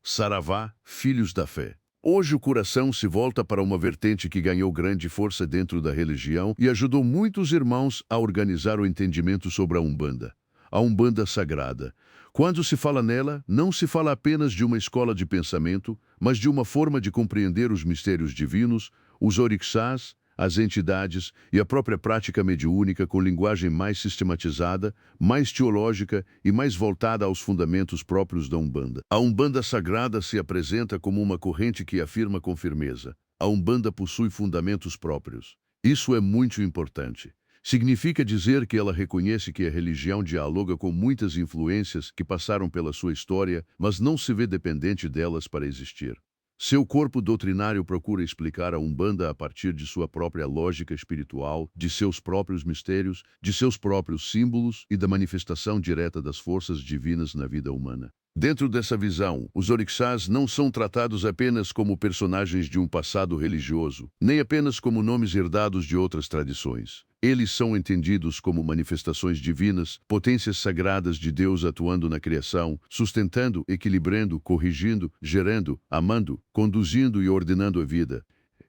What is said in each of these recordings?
Saravá, filhos da fé. Hoje o coração se volta para uma vertente que ganhou grande força dentro da religião e ajudou muitos irmãos a organizar o entendimento sobre a Umbanda Sagrada. Quando se fala nela, não se fala apenas de uma escola de pensamento, mas de uma forma de compreender os mistérios divinos, os orixás, as entidades e a própria prática mediúnica com linguagem mais sistematizada, mais teológica e mais voltada aos fundamentos próprios da Umbanda. A Umbanda Sagrada se apresenta como uma corrente que afirma com firmeza: a Umbanda possui fundamentos próprios. Isso é muito importante. Significa dizer que ela reconhece que a religião dialoga com muitas influências que passaram pela sua história, mas não se vê dependente delas para existir. Seu corpo doutrinário procura explicar a Umbanda a partir de sua própria lógica espiritual, de seus próprios mistérios, de seus próprios símbolos e da manifestação direta das forças divinas na vida humana. Dentro dessa visão, os orixás não são tratados apenas como personagens de um passado religioso, nem apenas como nomes herdados de outras tradições. Eles são entendidos como manifestações divinas, potências sagradas de Deus atuando na criação, sustentando, equilibrando, corrigindo, gerando, amando, conduzindo e ordenando a vida.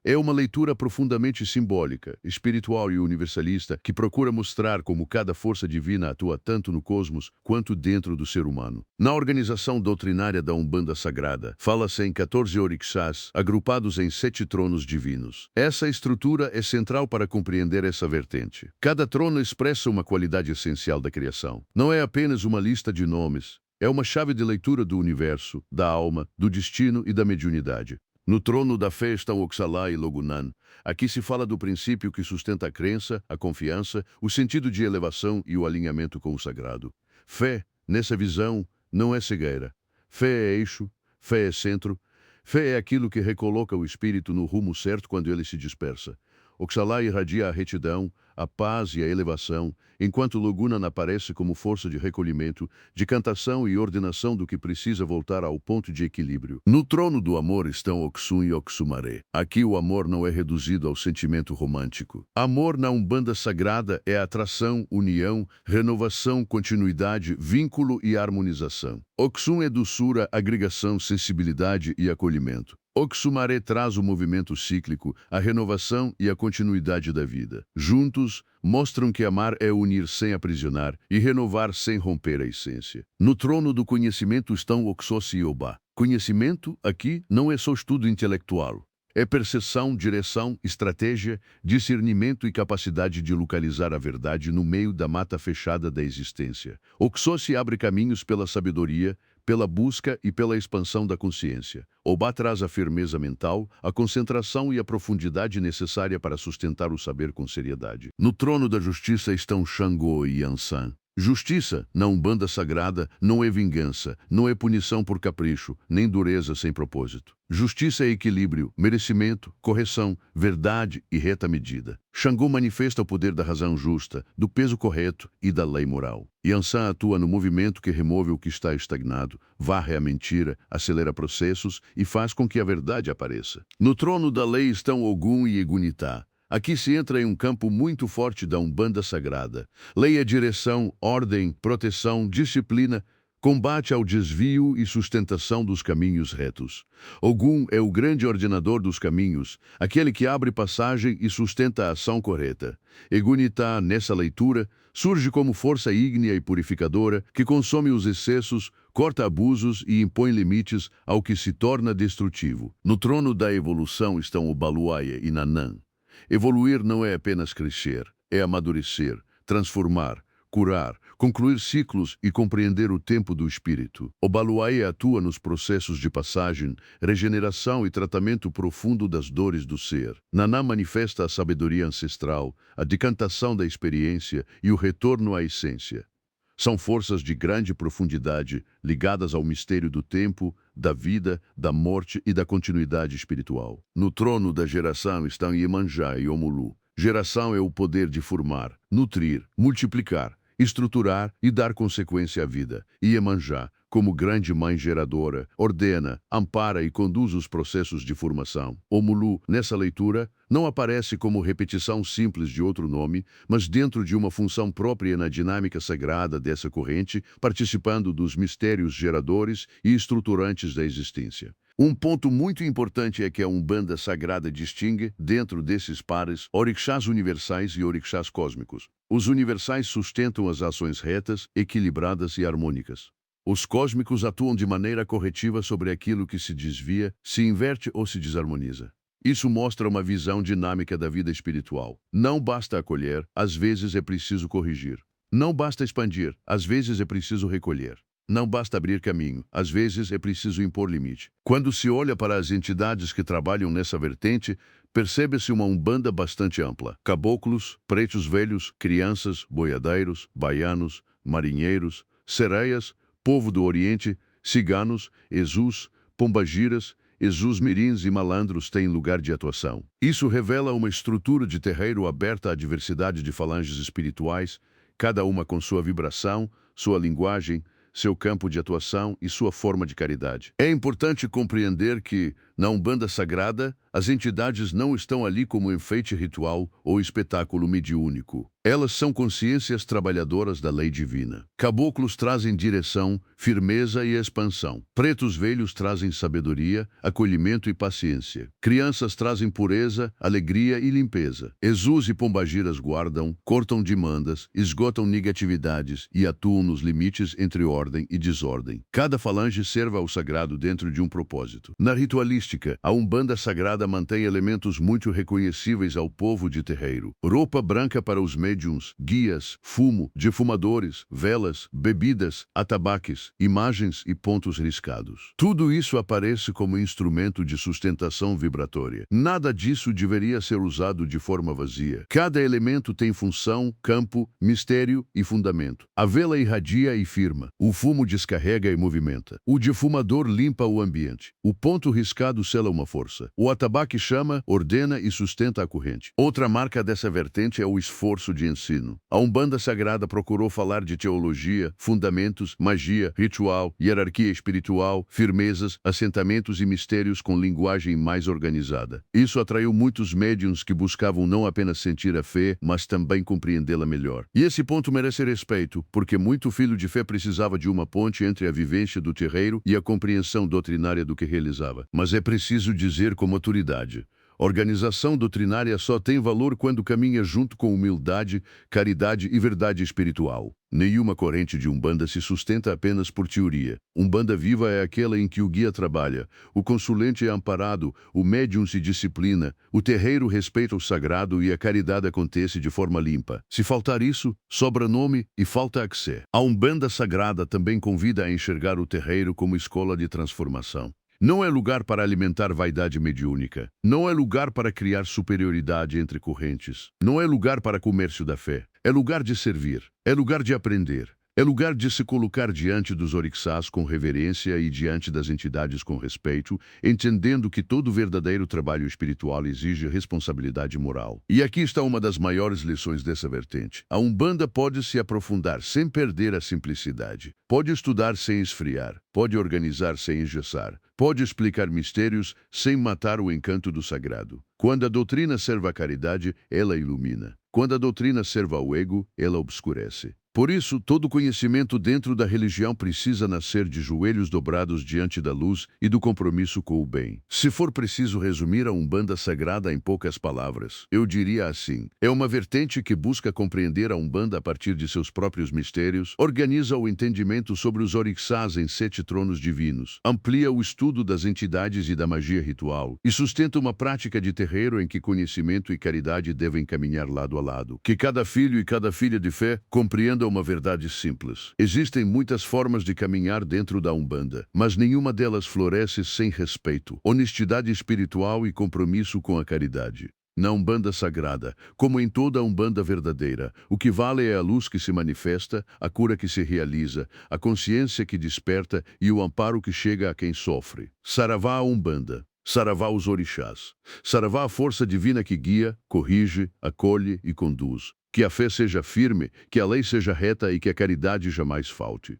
É uma leitura profundamente simbólica, espiritual e universalista que procura mostrar como cada força divina atua tanto no cosmos quanto dentro do ser humano. Na organização doutrinária da Umbanda Sagrada, fala-se em 14 orixás, agrupados em 7 tronos divinos. Essa estrutura é central para compreender essa vertente. Cada trono expressa uma qualidade essencial da criação. Não é apenas uma lista de nomes, é uma chave de leitura do universo, da alma, do destino e da mediunidade. No trono da fé estão Oxalá e Logunan. Aqui se fala do princípio que sustenta a crença, a confiança, o sentido de elevação e o alinhamento com o sagrado. Fé, nessa visão, não é cegueira. Fé é eixo, fé é centro, fé é aquilo que recoloca o espírito no rumo certo quando ele se dispersa. Oxalá irradia a retidão, a paz e a elevação, enquanto Logunan aparece como força de recolhimento, de cantação e ordenação do que precisa voltar ao ponto de equilíbrio. No trono do amor estão Oxum e Oxumaré. Aqui o amor não é reduzido ao sentimento romântico. Amor na Umbanda Sagrada é atração, união, renovação, continuidade, vínculo e harmonização. Oxum é doçura, agregação, sensibilidade e acolhimento. Oxumaré traz o movimento cíclico, a renovação e a continuidade da vida. Juntos, mostram que amar é unir sem aprisionar e renovar sem romper a essência. No trono do conhecimento estão Oxóssi e Obá. Conhecimento, aqui, não é só estudo intelectual. É percepção, direção, estratégia, discernimento e capacidade de localizar a verdade no meio da mata fechada da existência. Oxóssi abre caminhos pela sabedoria, pela busca e pela expansão da consciência. Obá traz a firmeza mental, a concentração e a profundidade necessária para sustentar o saber com seriedade. No trono da justiça estão Xangô e Yansan. Justiça, na Umbanda Sagrada, não é vingança, não é punição por capricho, nem dureza sem propósito. Justiça é equilíbrio, merecimento, correção, verdade e reta medida. Xangô manifesta o poder da razão justa, do peso correto e da lei moral. Yansan atua no movimento que remove o que está estagnado, varre a mentira, acelera processos e faz com que a verdade apareça. No trono da lei estão Ogum e Egunitá. Aqui se entra em um campo muito forte da Umbanda Sagrada. Lei é direção, ordem, proteção, disciplina, combate ao desvio e sustentação dos caminhos retos. Ogum é o grande ordenador dos caminhos, aquele que abre passagem e sustenta a ação correta. Egunitá, nessa leitura, surge como força ígnea e purificadora que consome os excessos, corta abusos e impõe limites ao que se torna destrutivo. No trono da evolução estão Obaluaia e Nanã. Evoluir não é apenas crescer, é amadurecer, transformar, curar, concluir ciclos e compreender o tempo do espírito. Obaluaia atua nos processos de passagem, regeneração e tratamento profundo das dores do ser. Naná manifesta a sabedoria ancestral, a decantação da experiência e o retorno à essência. São forças de grande profundidade, ligadas ao mistério do tempo, da vida, da morte e da continuidade espiritual. No trono da geração estão Iemanjá e Omulu. Geração é o poder de formar, nutrir, multiplicar, estruturar e dar consequência à vida. Iemanjá, como grande mãe geradora, ordena, ampara e conduz os processos de formação. Omulu, nessa leitura, não aparece como repetição simples de outro nome, mas dentro de uma função própria na dinâmica sagrada dessa corrente, participando dos mistérios geradores e estruturantes da existência. Um ponto muito importante é que a Umbanda Sagrada distingue, dentro desses pares, orixás universais e orixás cósmicos. Os universais sustentam as ações retas, equilibradas e harmônicas. Os cósmicos atuam de maneira corretiva sobre aquilo que se desvia, se inverte ou se desarmoniza. Isso mostra uma visão dinâmica da vida espiritual. Não basta acolher, às vezes é preciso corrigir. Não basta expandir, às vezes é preciso recolher. Não basta abrir caminho, às vezes é preciso impor limite. Quando se olha para as entidades que trabalham nessa vertente, percebe-se uma umbanda bastante ampla. Caboclos, pretos velhos, crianças, boiadeiros, baianos, marinheiros, sereias, povo do Oriente, ciganos, exus, pombagiras, exus mirins e malandros têm lugar de atuação. Isso revela uma estrutura de terreiro aberta à diversidade de falanges espirituais, cada uma com sua vibração, sua linguagem, seu campo de atuação e sua forma de caridade. É importante compreender que, na Umbanda Sagrada, as entidades não estão ali como enfeite ritual ou espetáculo mediúnico. Elas são consciências trabalhadoras da lei divina. Caboclos trazem direção, firmeza e expansão. Pretos velhos trazem sabedoria, acolhimento e paciência. Crianças trazem pureza, alegria e limpeza. Exus e pombagiras guardam, cortam demandas, esgotam negatividades e atuam nos limites entre ordem e desordem. Cada falange serve ao sagrado dentro de um propósito. Na ritualística, a Umbanda Sagrada mantém elementos muito reconhecíveis ao povo de terreiro. Roupa branca para os médiuns, guias, fumo, defumadores, velas, bebidas, atabaques, imagens e pontos riscados. Tudo isso aparece como instrumento de sustentação vibratória. Nada disso deveria ser usado de forma vazia. Cada elemento tem função, campo, mistério e fundamento. A vela irradia e firma. O fumo descarrega e movimenta. O defumador limpa o ambiente. O ponto riscado sela uma força. O atabaque chama, ordena e sustenta a corrente. Outra marca dessa vertente é o esforço de ensino. A Umbanda Sagrada procurou falar de teologia, fundamentos, magia, ritual, hierarquia espiritual, firmezas, assentamentos e mistérios com linguagem mais organizada. Isso atraiu muitos médiuns que buscavam não apenas sentir a fé, mas também compreendê-la melhor. E esse ponto merece respeito, porque muito filho de fé precisava de uma ponte entre a vivência do terreiro e a compreensão doutrinária do que realizava. Mas é preciso dizer com maturidade: organização doutrinária só tem valor quando caminha junto com humildade, caridade e verdade espiritual. Nenhuma corrente de Umbanda se sustenta apenas por teoria. Umbanda viva é aquela em que o guia trabalha, o consulente é amparado, o médium se disciplina, o terreiro respeita o sagrado e a caridade acontece de forma limpa. Se faltar isso, sobra nome e falta axé. A Umbanda Sagrada também convida a enxergar o terreiro como escola de transformação. Não é lugar para alimentar vaidade mediúnica. Não é lugar para criar superioridade entre correntes. Não é lugar para comércio da fé. É lugar de servir. É lugar de aprender. É lugar de se colocar diante dos orixás com reverência e diante das entidades com respeito, entendendo que todo verdadeiro trabalho espiritual exige responsabilidade moral. E aqui está uma das maiores lições dessa vertente. A Umbanda pode se aprofundar sem perder a simplicidade. Pode estudar sem esfriar. Pode organizar sem engessar. Pode explicar mistérios sem matar o encanto do sagrado. Quando a doutrina serve à caridade, ela ilumina. Quando a doutrina serve ao ego, ela obscurece. Por isso, todo conhecimento dentro da religião precisa nascer de joelhos dobrados diante da luz e do compromisso com o bem. Se for preciso resumir a Umbanda Sagrada em poucas palavras, eu diria assim: é uma vertente que busca compreender a Umbanda a partir de seus próprios mistérios, organiza o entendimento sobre os orixás em 7 tronos divinos, amplia o estudo das entidades e da magia ritual, e sustenta uma prática de terreiro em que conhecimento e caridade devem caminhar lado a lado. Que cada filho e cada filha de fé compreendam uma verdade simples. Existem muitas formas de caminhar dentro da Umbanda, mas nenhuma delas floresce sem respeito, honestidade espiritual e compromisso com a caridade. Na Umbanda Sagrada, como em toda a Umbanda verdadeira, o que vale é a luz que se manifesta, a cura que se realiza, a consciência que desperta e o amparo que chega a quem sofre. Saravá a Umbanda. Saravá os orixás. Saravá a força divina que guia, corrige, acolhe e conduz. Que a fé seja firme, que a lei seja reta e que a caridade jamais falte.